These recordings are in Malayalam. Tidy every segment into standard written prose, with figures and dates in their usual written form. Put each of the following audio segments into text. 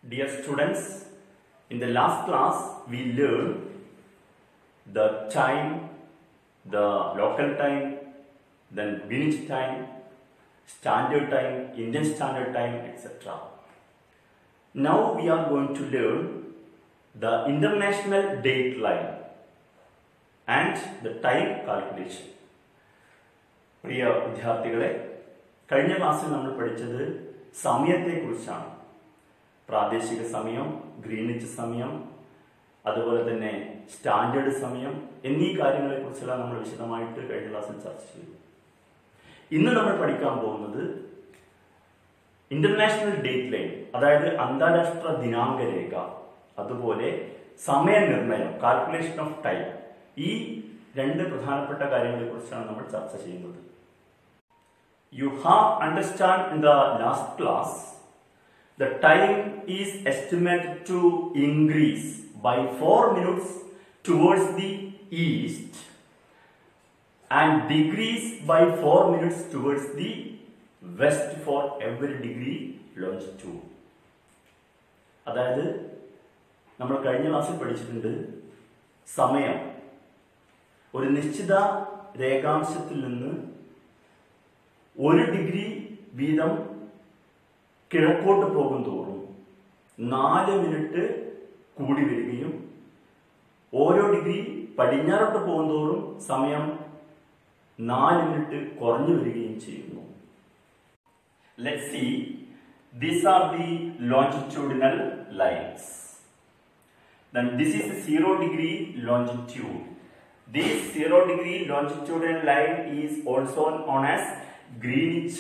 Dear students, in the last class we learned the time, the local time, then Greenwich time, standard time, Indian standard time, etc. Now we are going to learn the international date line and the time calculation. പ്രിയ വിദ്യാർത്ഥികളെ, കഴിഞ്ഞ ക്ലാസ്സിൽ നമ്മൾ പഠിച്ചത് സമയത്തെക്കുറിച്ചാണ്. പ്രാദേശിക സമയം, ഗ്രീനിച്ച് സമയം, അതുപോലെ തന്നെ സ്റ്റാൻഡേർഡ് സമയം എന്നീ കാര്യങ്ങളെക്കുറിച്ചെല്ലാം നമ്മൾ വിശദമായിട്ട് കഴിഞ്ഞ ക്ലാസ്സിൽ ചർച്ച ചെയ്തു. ഇന്ന് നമ്മൾ പഠിക്കാൻ പോകുന്നത് ഇന്റർനാഷണൽ ഡേറ്റ് ലൈൻ, അതായത് അന്താരാഷ്ട്ര ദിനാങ്ക രേഖ, അതുപോലെ സമയനിർണയം, കാൽക്കുലേഷൻ ഓഫ് ടൈം, ഈ രണ്ട് പ്രധാനപ്പെട്ട കാര്യങ്ങളെക്കുറിച്ചാണ് നമ്മൾ ചർച്ച ചെയ്യുന്നത്. You have understand in the last class the time is estimated to increase by 4 minutes towards the east and decrease by 4 minutes towards the west for every degree longitude. അതായത് നമ്മൾ കഴിഞ്ഞ ക്ലാസ്സിൽ പഠിച്ചിട്ടുണ്ട്, സമയം ഒരു നിശ്ചിത രേഖാംശത്തിൽ നിന്ന് 1 ഡിഗ്രി വീതം കിഴക്കോട്ട് പോകും തോറും 4 മിനിറ്റ് കൂടി വരികയും ഓരോ ഡിഗ്രി പടിഞ്ഞാറോട്ട് പോകും തോറും സമയം 4 മിനിറ്റ് കുറഞ്ഞു വരികയും ചെയ്യുന്നു. Let's see, these are the longitudinal lines. Then this is 0 degree longitude. This 0 degree longitudinal line is also known as Greenwich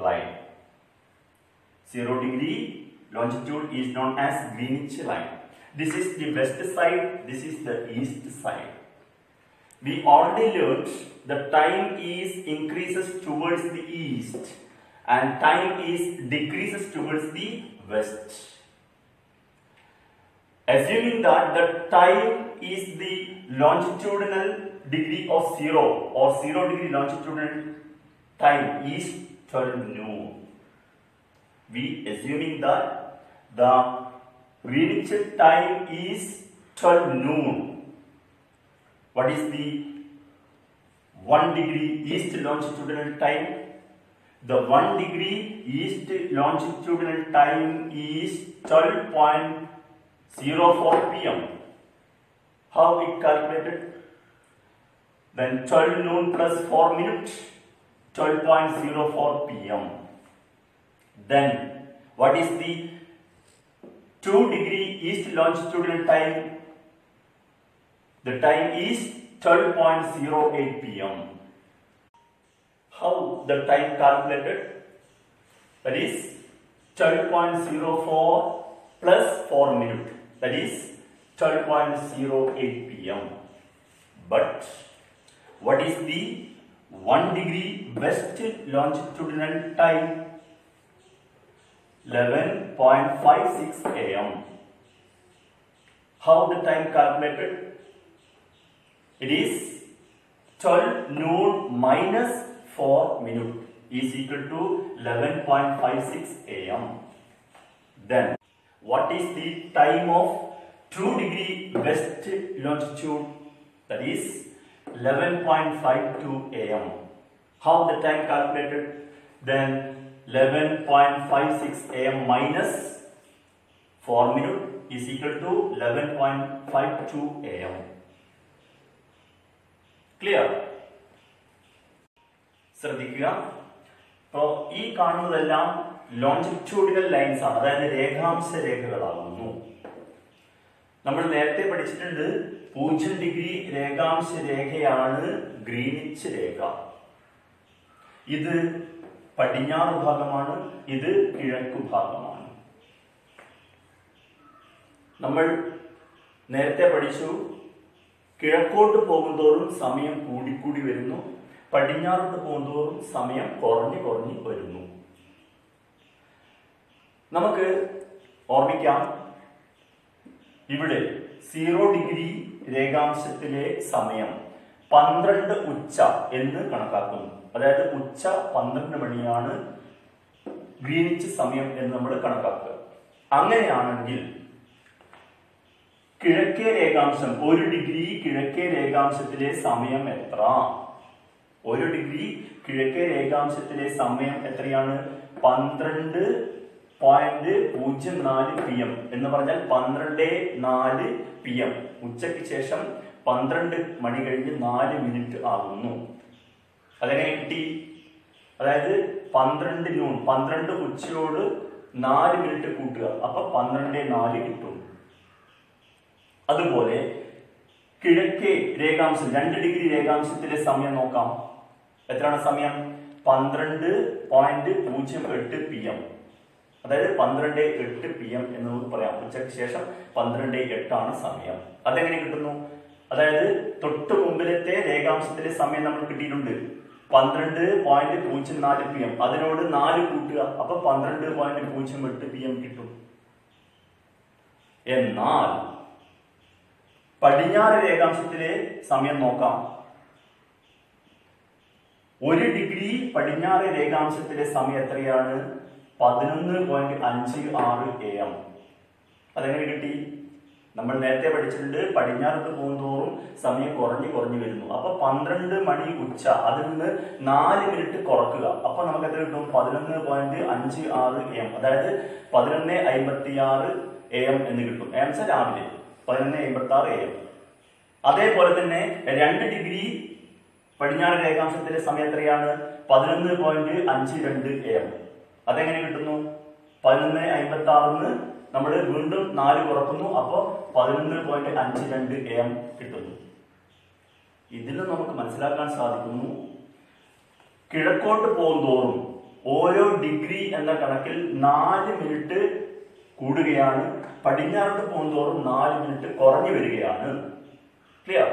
line. 0 degree longitude is known as Greenwich line. This is the west side, this is the east side. We already learned the time is increases towards the east and time is decreases towards the west. Assuming that the time is the longitudinal degree of 0 or 0 degree longitudinal time is 12 noon. We assuming that the Greenwich time is 12 noon. What is the 1 degree east longitudinal time? The 1 degree east longitudinal time is 12.04 p.m. How it calculated? Then 12 noon plus 4 minutes, 12.04 p.m. Then what is the 2 degree east longitudinal time? The time is 12.08 p.m. How the time calculated? That is 12.04 plus 4 minutes. That is 12.08 p.m. But what is the 1 degree west longitudinal time? 11.56 a.m. How the time calculated? It is 12 noon minus 4 minutes is equal to 11.56 a.m. Then what is the time of 2 degree west longitude? That is 11.52 a.m. How the time calculated? Then 11.56 a.m. minus 4 minutes is equal to 11.52 a.m. Clear? ശ്രദ്ധിക്കുക, അപ്പോൾ ഈ കാണുന്നതെല്ലാം ലോഞ്ചിറ്റ്യൂഡിനൽ ലൈൻസ് ആണ്, അതായത് രേഖാംശ രേഖകളാകുന്നു. നമ്മൾ നേരത്തെ പഠിച്ചിട്ടുണ്ട് 0 ഡിഗ്രി രേഖാംശ രേഖയാണ് ഗ്രീനിച്ച് രേഖ. ഇത് പടിഞ്ഞാറ് ഭാഗമാണ്, ഇത് കിഴക്കു ഭാഗമാണ്. നമ്മൾ നേരത്തെ പഠിച്ചു, കിഴക്കോട്ട് പോകുന്തോറും സമയം കൂടിക്കൂടി വരുന്നു, പടിഞ്ഞാറോട്ട് പോകുന്തോറും സമയം കുറഞ്ഞു കുറഞ്ഞു വരുന്നു. നമുക്ക് ഓർമ്മിക്കാം, ഇവിടെ 0 ഡിഗ്രി രേഖാംശത്തിലെ സമയം 12 ഉച്ച എന്ന് കണക്കാക്കുന്നു. അതായത് ഉച്ച 12 മണിയാണ് ഗ്രീനിച്ച് സമയം എന്ന് നമ്മൾ കണക്കാക്കുക. അങ്ങനെയാണെങ്കിൽ കിഴക്കേ രേഖാംശം 1 ഡിഗ്രി കിഴക്കേ രേഖാംശത്തിലെ സമയം എത്ര? 1 ഡിഗ്രി കിഴക്കേ രേഖാംശത്തിലെ സമയം എത്രയാണ്? 12.04 PM എന്ന് പറഞ്ഞാൽ 12:04 PM. ഉച്ചയ്ക്ക് ശേഷം 12 മണി കഴിഞ്ഞ് 4 മിനിറ്റ് ആകുന്നു. അതെങ്ങനെ കിട്ടി? അതായത് 12 ഉച്ചയോട് 4 മിനിറ്റ് കൂട്ടുക, അപ്പൊ 12:04 കിട്ടും. അതുപോലെ കിഴക്കേ രേഖാംശം 2 ഡിഗ്രി രേഖാംശത്തിലെ സമയം നോക്കാം. എത്രയാണ് സമയം? 12.08 PM. അതായത് 12:08 PM എന്ന് നമുക്ക് പറയാം. ഉച്ചയ്ക്ക് ശേഷം 12:08 ആണ് സമയം. അതെങ്ങനെ കിട്ടുന്നു? അതായത് തൊട്ട് മുമ്പിലത്തെ രേഖാംശത്തിലെ സമയം നമ്മൾ കിട്ടിയിട്ടുണ്ട് 12.04 PM. അതിനോട് 4 കൂട്ടുക, അപ്പൊ 12.08 PM കിട്ടും. എന്നാൽ പടിഞ്ഞാറ് രേഖാംശത്തിലെ സമയം നോക്കാം. 1 ഡിഗ്രി പടിഞ്ഞാറ് രേഖാംശത്തിലെ സമയം എത്രയാണ്? 11.56 AM. അതെങ്ങനെ കിട്ടി? നമ്മൾ നേരത്തെ പഠിച്ചിട്ടുണ്ട്, പടിഞ്ഞാറത്ത് പോകുന്തോറും സമയം കുറഞ്ഞു വരുന്നു. അപ്പൊ 12 മണി ഉച്ച, അതിൽ നിന്ന് 4 മിനിറ്റ് കുറക്കുക, അപ്പൊ നമുക്ക് എത്ര കിട്ടും? 11.56 AM. അതായത് 11:56 AM എന്ന് കിട്ടും. ഏംസ രാവിലെ 11:56 AM. അതേപോലെ തന്നെ 2 ഡിഗ്രി പടിഞ്ഞാറ് രേഖാംശത്തിലെ സമയം എത്രയാണ്? 11.52 AM. അതെങ്ങനെ കിട്ടുന്നു? 11:56 നമ്മൾ വീണ്ടും 4 കുറക്കുന്നു, അപ്പോ 11.52 AM കിട്ടുന്നു. ഇതിൽ നമുക്ക് മനസ്സിലാക്കാൻ സാധിക്കുന്നു, കിഴക്കോട്ട് പോകുന്തോറും ഓരോ ഡിഗ്രി എന്ന കണക്കിൽ 4 മിനിറ്റ് കൂടുകയാണ്, പടിഞ്ഞാറോട്ട് പോകുന്തോറും 4 മിനിറ്റ് കുറഞ്ഞു വരികയാണ്. Clear?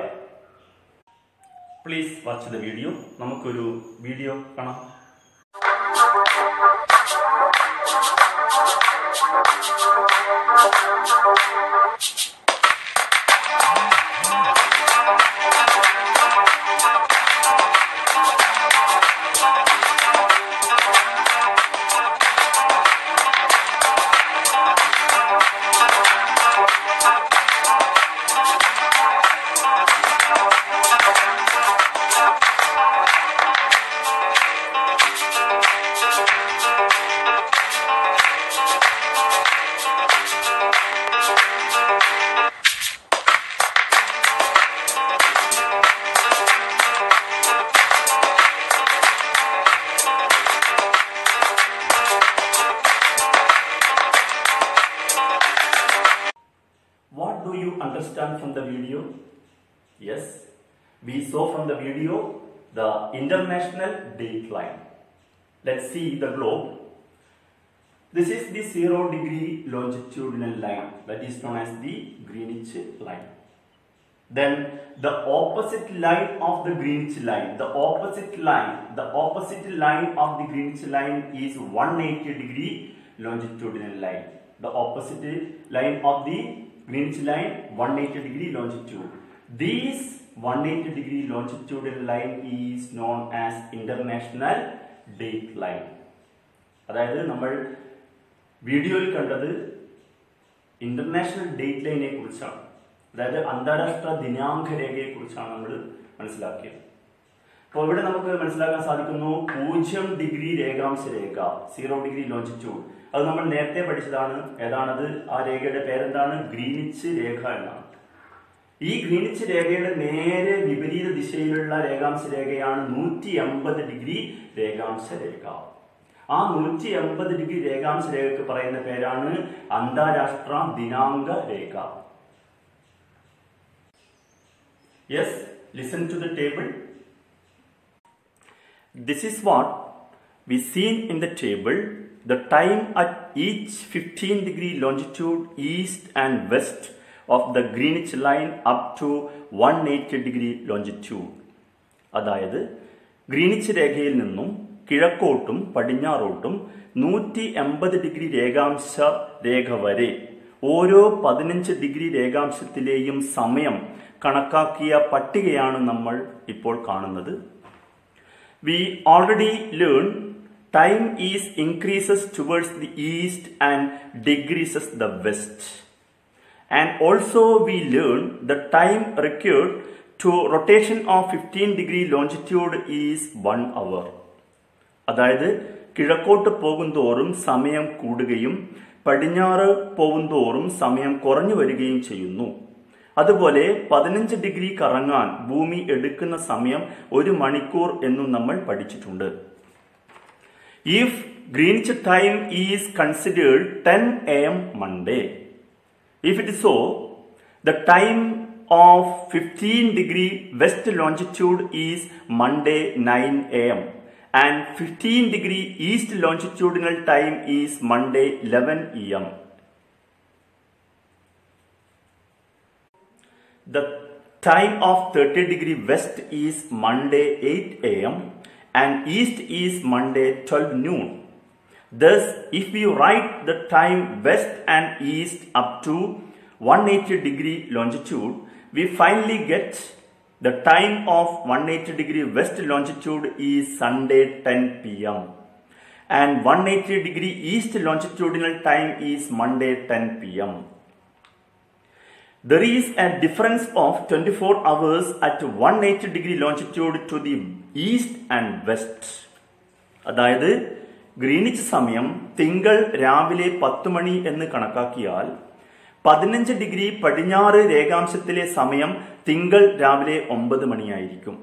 Please watch the video. നമുക്കൊരു വീഡിയോ കാണാം. Understand from the video? Yes, we saw from the video the international date line. Let's see the globe. This is the 0 degree longitudinal line, that is known as the Greenwich line. Then the opposite line of the Greenwich line, the opposite line of the Greenwich line is 180 degree longitudinal line. The opposite line of the Greenwich line 180 degree longitude. This 180 degree longitudinal line is known as international date line. അതായത് നമ്മൾ വീഡിയോയിൽ കണ്ടത് ഇന്റർനാഷണൽ ഡേറ്റ് ലൈനെ കുറിച്ചാണ്, അതായത് അന്താരാഷ്ട്ര ദിനാങ്ക രേഖയെ കുറിച്ചാണ് നമ്മൾ മനസ്സിലാക്കിയത്. അപ്പോൾ ഇവിടെ നമുക്ക് മനസ്സിലാക്കാൻ സാധിക്കുന്നു 0 ഡിഗ്രി രേഖാംശ രേഖ, 0 ഡിഗ്രി ലോഞ്ചിറ്റ്യൂഡ്, അത് നമ്മൾ നേരത്തെ പഠിച്ചതാണ്. ഏതാണത്? ആ രേഖയുടെ പേരെന്താണ്? ഗ്രീനിച്ച് രേഖ എന്നാണ്. ഈ ഗ്രീനിച്ച് രേഖയുടെ നേരെ വിപരീത ദിശയിലുള്ള രേഖാംശ രേഖയാണ് 180 ഡിഗ്രി രേഖാംശ രേഖ. ആ 180 ഡിഗ്രി രേഖാംശ രേഖയ്ക്ക് പറയുന്ന പേരാണ് അന്താരാഷ്ട്ര ദിനാങ്ക രേഖ. Yes, listen to the table. This is what we seen in the table. The time at each 15 degree longitude east and west of the Greenwich line up to 180 degree longitude. അതായത് ഗ്രീനിച്ച് രേഖയിൽ നിന്നും കിഴക്കോട്ടും പടിഞ്ഞാറോട്ടും 180 ഡിഗ്രി രേഖാംശ രേഖ വരെ ഓരോ 15 ഡിഗ്രി രേഖാംശത്തിലെയും സമയം കണക്കാക്കിയ പട്ടികയാണ് നമ്മൾ ഇപ്പോൾ കാണുന്നത്. We already learned time is increases towards the east and decreases the west. And also we learn the time required to rotation of 15-degree longitude is 1 hour. അതായത് കിഴക്കോട്ട് പോകുന്തോറും സമയം കൂടുകയും പടിഞ്ഞാറ് പോകുന്തോറും സമയം കുറഞ്ഞു വരികയും ചെയ്യുന്നു. അതുപോലെ 15 ഡിഗ്രി കറങ്ങാൻ ഭൂമി എടുക്കുന്ന സമയം 1 മണിക്കൂർ എന്നും നമ്മൾ പഠിച്ചിട്ടുണ്ട്. If Greenwich time is considered 10 AM Monday, if it is so, the time of 15-degree west longitude is Monday 9 AM and 15-degree east longitudinal time is Monday 11 AM. The time of 30-degree west is Monday 8 AM and east is Monday 12 noon. Thus, if we write the time west and east up to 180-degree longitude, we finally get the time of 180-degree west longitude is Sunday 10 PM and 180-degree east longitudinal time is Monday 10 PM. There is a difference of 24 hours at 180-degree longitude to the east and west. അതായത് ഗ്രീനിച്ച് സമയം തിങ്കൾ രാവിലെ 10 മണി എന്ന് കണക്കാക്കിയാൽ 15 ഡിഗ്രി പടിഞ്ഞാറ് രേഖാംശത്തിലെ സമയം തിങ്കൾ രാവിലെ 9 മണിയായിരിക്കും.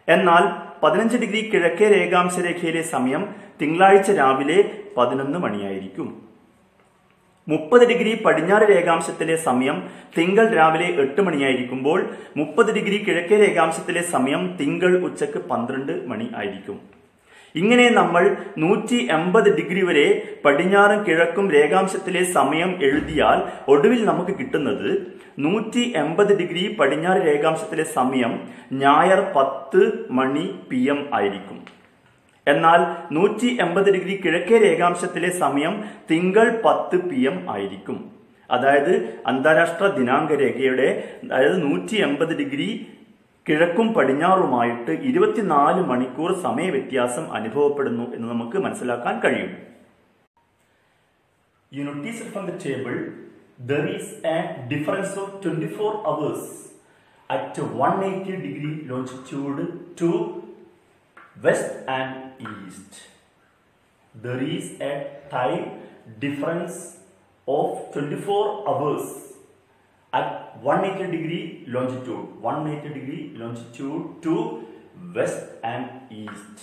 എന്നാൽ 15 ഡിഗ്രി കിഴക്കേ രേഖാംശ രേഖയിലെ സമയം തിങ്കളാഴ്ച രാവിലെ 11 മണിയായിരിക്കും. 30 ഡിഗ്രി പടിഞ്ഞാറ് രേഖാംശത്തിലെ സമയം തിങ്കൾ രാവിലെ 8 മണിയായിരിക്കുമ്പോൾ 30 ഡിഗ്രി കിഴക്കേ രേഖാംശത്തിലെ സമയം തിങ്കൾ ഉച്ചക്ക് 12 മണി ആയിരിക്കും. ഇങ്ങനെ നമ്മൾ 180 ഡിഗ്രി വരെ പടിഞ്ഞാറും കിഴക്കും രേഖാംശത്തിലെ സമയം എഴുതിയാൽ ഒടുവിൽ നമുക്ക് കിട്ടുന്നത് 180 ഡിഗ്രി പടിഞ്ഞാറ് രേഖാംശത്തിലെ സമയം ഞായർ 10 മണി PM ആയിരിക്കും. എന്നാൽ 180 ഡിഗ്രി കിഴക്കേ രേഖാംശത്തിലെ സമയം തിങ്കൾ 10 PM ആയിരിക്കും. അതായത് അന്താരാഷ്ട്ര ദിനാങ്ക രേഖയുടെ അതായത് 180 ഡിഗ്രി കിഴക്കും പടിഞ്ഞാറുമായിട്ട് 24 മണിക്കൂർ സമയ വ്യത്യാസം അനുഭവപ്പെടുന്നു എന്ന് നമുക്ക് മനസ്സിലാക്കാൻ കഴിയും. You notice from the table there is a difference of 24 hours at 180 degree longitude to west and east. There is a time difference of 24 hours at 180 degree longitude to west and east.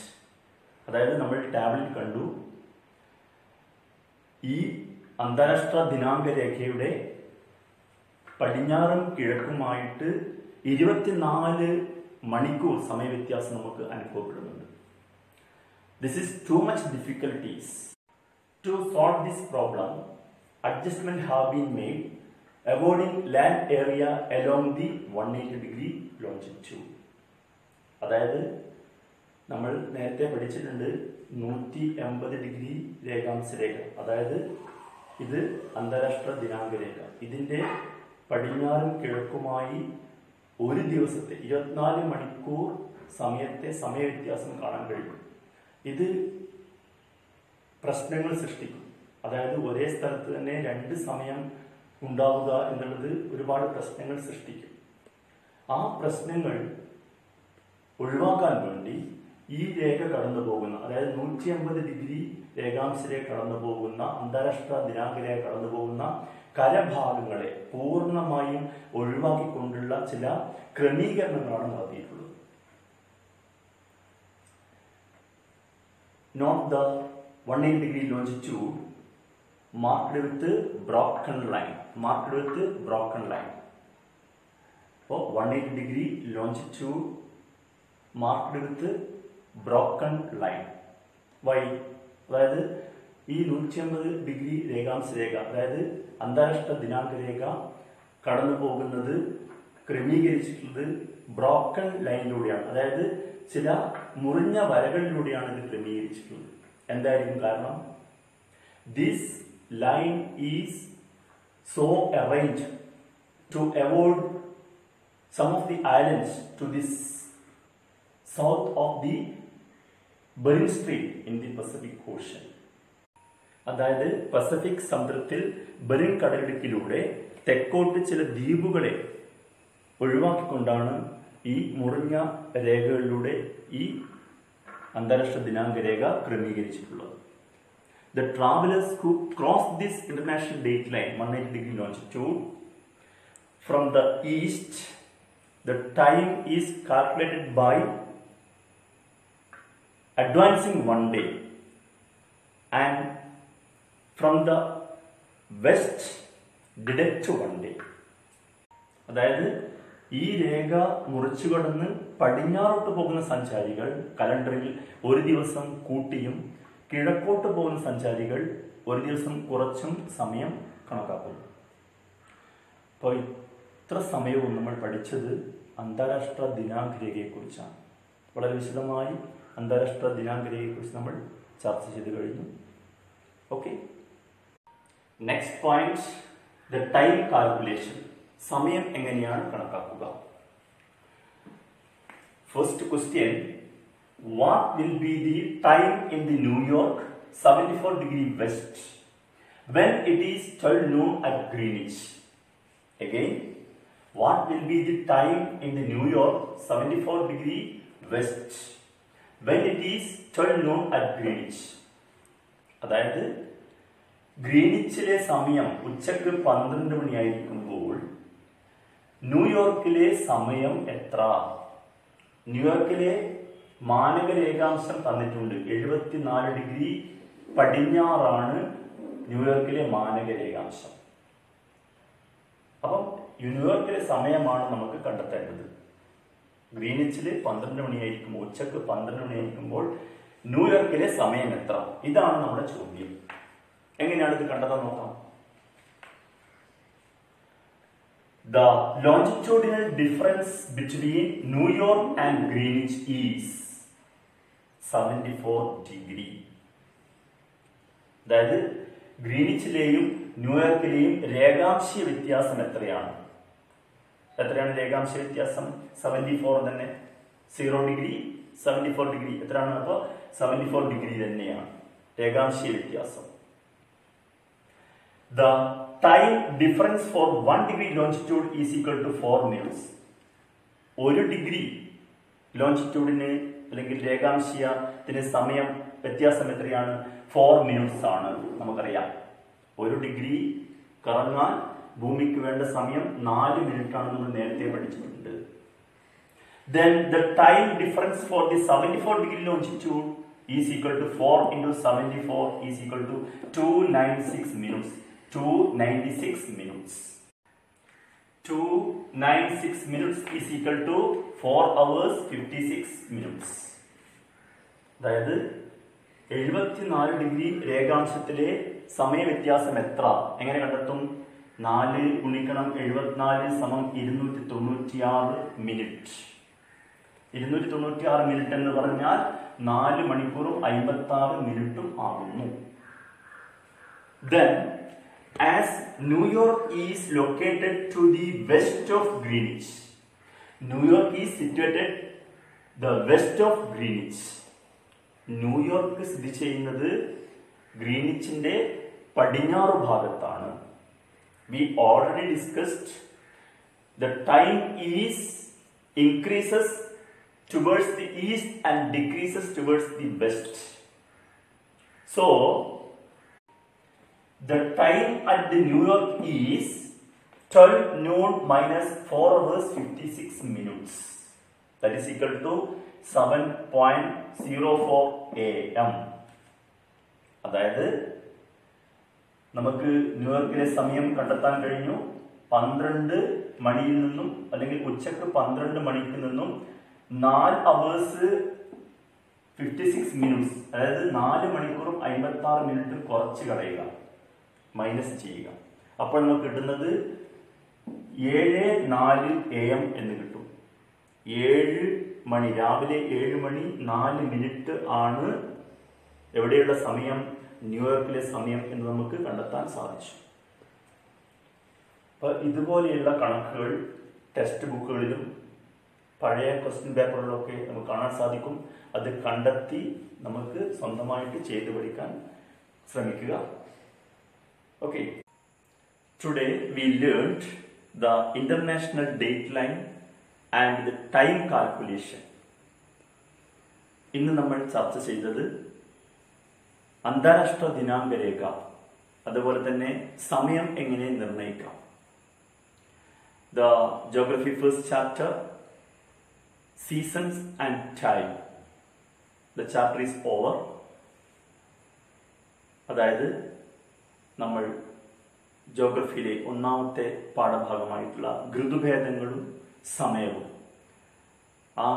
അതായത് നമ്മൾ ടാബിളിൽ കണ്ടു ഈ അന്താരാഷ്ട്ര ദിനാങ്ക രേഖയുടെ പടിഞ്ഞാറും കിഴക്കുമായിട്ട് 24 മണിക്കൂർ സമയ വ്യത്യാസം നമുക്ക് അനുഭവപ്പെടുന്നുണ്ട്. This is too much difficulties. To solve this problem, adjustment have been made avoiding land area along the 180 degree longitude. അതായത് നമ്മൾ നേരത്തെ പഠിച്ചിട്ടുണ്ട് 180 ഡിഗ്രി രേഖാംശ രേഖ, അതായത് ഇത് അന്താരാഷ്ട്ര ദിനാങ്ക രേഖ. ഇതിൻ്റെ പടിഞ്ഞാറും കിഴക്കുമായി ഒരു ദിവസത്തെ 24 മണിക്കൂർ സമയത്തെ സമയവ്യത്യാസം കാണാൻ കഴിയും. ഇത് പ്രശ്നങ്ങൾ സൃഷ്ടിക്കും. അതായത് ഒരേ സ്ഥലത്ത് തന്നെ 2 സമയം ഉണ്ടാവുക എന്നുള്ളത് ഒരുപാട് പ്രശ്നങ്ങൾ സൃഷ്ടിക്കും. ആ പ്രശ്നങ്ങൾ ഒഴിവാക്കാൻ വേണ്ടി ഈ രേഖ കടന്നു പോകുന്ന, അതായത് 180 ഡിഗ്രി രേഖാംശ രേഖ കടന്നു പോകുന്ന, അന്താരാഷ്ട്ര ദിനാങ്ക രേഖ കടന്നു പോകുന്ന കരഭാഗങ്ങളെ പൂർണ്ണമായും ഒഴിവാക്കിക്കൊണ്ടുള്ള ചില ക്രമീകരണങ്ങളാണ് നടത്തിയിട്ടുള്ളത്. Note the 180 degree longitude marked with broken line. So 180 degree longitude marked with broken line. Why? അതായത് ഈ 180 ഡിഗ്രി രേഖാംശ രേഖ, അതായത് അന്താരാഷ്ട്ര ദിനാങ്ക രേഖ കടന്നു പോകുന്നത് ക്രമീകരിച്ചിട്ടുള്ളത് ബ്രോക്കൺ ലൈനിലൂടെയാണ്. അതായത് ചില മുറിഞ്ഞ വരകളിലൂടെയാണ് ഇത് ക്രമീകരിച്ചിട്ടുള്ളത്. എന്തായിരിക്കും കാരണം? This line is so arranged to avoid some of the islands to this south of the Bering strait in the Pacific Ocean. അതായത് പസഫിക് സമുദ്രത്തിൽ ബെറിങ് കടലിടുക്കിലൂടെ തെക്കോട്ട് ചില ദ്വീപുകളെ ഒഴിവാക്കിക്കൊണ്ടാണ് ഈ മുറിഞ്ഞ രേഖകളിലൂടെ ഈ അന്താരാഷ്ട്ര ദിനാങ്ക രേഖ ക്രമീകരിച്ചിട്ടുള്ളത്. The travelers who cross this international date line 180 degree longitude from the east, the time is calculated by advancing 1 day, and from the west deduct 1 day. അതായത് ഈ രേഖ മുറിച്ചു കടന്ന് പടിഞ്ഞാറോട്ട് പോകുന്ന സഞ്ചാരികൾ കലണ്ടറിൽ ഒരു ദിവസം കൂട്ടിയും കിഴക്കോട്ട് പോകുന്ന സഞ്ചാരികൾ ഒരു ദിവസം കുറച്ചും സമയം കണക്കാക്കുന്നു. അപ്പോൾ ഇത്ര സമയവും നമ്മൾ പഠിച്ചത് അന്താരാഷ്ട്ര ദിനാങ്ക രേഖയെക്കുറിച്ചാണ്. വളരെ വിശദമായി അന്താരാഷ്ട്ര ദിനാങ്ക രേഖയെക്കുറിച്ച് നമ്മൾ ചർച്ച ചെയ്ത് കഴിഞ്ഞു. Okay, next point, the time calculation. സമയം എങ്ങനെയാണ് കണക്കാക്കുക? First question, what will be the time in the New York 74 degree west when it is 12 noon at Greenwich? Again, what will be the time in the New York 74 degree west when it is 12 noon at Greenwich? അതായത് ഗ്രീനിച്ചിലെ സമയം ഉച്ചക്ക് 12 മണിയായിരിക്കുമ്പോൾ ന്യൂയോർക്കിലെ സമയം എത്ര? ന്യൂയോർക്കിലെ മാനക രേഖാംശം തന്നിട്ടുണ്ട്. 74 ഡിഗ്രി പടിഞ്ഞാറാണ് ന്യൂയോർക്കിലെ മാനക രേഖാംശം. അപ്പം ന്യൂയോർക്കിലെ സമയമാണ് നമുക്ക് കണ്ടെത്തേണ്ടത്. ഗ്രീനിച്ചില് 12 മണിയായിരിക്കുമ്പോൾ, ഉച്ചക്ക് 12 മണിയായിരിക്കുമ്പോൾ ന്യൂയോർക്കിലെ സമയം എത്ര? ഇതാണ് നമ്മുടെ ചോദ്യം. എങ്ങനെയാണ് ഇത് കണ്ടെത്താൻ നോക്കാം. The longitudinal difference between New York and Greenwich is 74 degree. അതായത് ഗ്രീനിച്ചിലെയും ന്യൂയോർക്കിലെയും രേഖാംശീയ വ്യത്യാസം എത്രയാണ്? രേഖാംശ വ്യത്യാസം? 74 തന്നെ. 0 ഡിഗ്രി 74 ഡിഗ്രി എത്രയാണ്? അപ്പോൾ 74 ഡിഗ്രി തന്നെയാണ് രേഖാംശീയ വ്യത്യാസം. The time difference for 1 degree longitude is equal to 4 minutes. 1 degree ലോഞ്ചിറ്റ്യൂഡിന് അല്ലെങ്കിൽ രേഖാംശീയത്തിന് സമയം വ്യത്യാസം എത്രയാണ്? 4 minutes ആണ്. നമുക്കറിയാം 1 ഡിഗ്രി കറങ്ങാൻ ഭൂമിക്ക് വേണ്ട സമയം 4 മിനിറ്റ് ആണ്. നമ്മൾ നേരത്തെ പഠിച്ചിട്ടുണ്ട്. Then the time difference for the 74 degree longitude is equal to 4 into 74 is equal to 296 minutes. 296 minutes. 296 minutes is equal to 4 hours 56 minutes. അതായത് 74 ഡിഗ്രി രേഖാംശത്തിലെ സമയ വ്യത്യാസം എത്ര? എങ്ങനെ കണ്ടെത്തും? 4 ഗുണിക്കണം 74 സമം 296 മിനിറ്റ്. 296 മിനിറ്റ് എന്ന് പറഞ്ഞാൽ 4 മണിക്കൂറും 56 മിനിറ്റും ആകുന്നു. Then, as New York is located to the west of Greenwich, New York is situated the west of Greenwich. New York സ്ഥിതി ചെയ്യുന്നത് ഗ്രീനിച്ചിന്റെ പടിഞ്ഞാറ് ഭാഗത്താണ്. We already discussed the time is increases towards the east and decreases towards the west. So, the time at the New York is 12 noon minus 4 hours 56 minutes. That is equal to 7.04 AM. അതായത് നമുക്ക് ന്യൂയോർക്കിലെ സമയം കണ്ടെത്താൻ കഴിഞ്ഞു. 12 മണിയിൽ നിന്നും അല്ലെങ്കിൽ ഉച്ചക്ക് 12 മണിക്ക് നിന്നും 4 hours 56 minutes, അതായത് 4 മണിക്കൂറും 56 മിനിറ്റും കുറച്ച് കളയുക, മൈനസ് ചെയ്യുക. അപ്പോൾ നമുക്ക് കിട്ടുന്നത് 7:04 AM എന്ന് കിട്ടും. 7 മണി, രാവിലെ 7 മണി 4 മിനിറ്റ് ആണ് എവിടെയുള്ള സമയം? ന്യൂയോർക്കിലെ സമയം എന്ന് നമുക്ക് കണ്ടെത്താൻ സാധിച്ചു. അപ്പൊ ഇതുപോലെയുള്ള കണക്കുകൾ ടെക്സ്റ്റ് ബുക്കുകളിലും പഴയ ക്വസ്റ്റ്യൻ പേപ്പറിലൊക്കെ നമുക്ക് കാണാൻ സാധിക്കും. അത് കണ്ടെത്തി നമുക്ക് സ്വന്തമായിട്ട് ചെയ്തു പഠിക്കാൻ ശ്രമിക്കുക. Okay, today we learned the international date line and the time calculation. ഇന്ന് നമ്മൾ ചർച്ച ചെയ്തത് അന്താരാഷ്ട്ര ദിനാങ്ക രേഖ, അതുപോലെ തന്നെ സമയം എങ്ങനെ നിർണ്ണയിക്കാം. The geography first chapter, seasons and time. The chapter is over. അതായത് നമ്മൾ ജോഗ്രഫിയിലെ ഒന്നാമത്തെ പാഠഭാഗമായിട്ടുള്ള ഋതുഭേദങ്ങളും സമയവും, ആ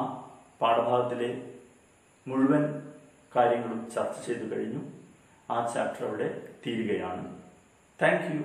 പാഠഭാഗത്തിലെ മുഴുവൻ കാര്യങ്ങളും ചർച്ച ചെയ്തു കഴിഞ്ഞു. ആ ചാപ്റ്റർ അവിടെ തീരുകയാണ്. Thank you.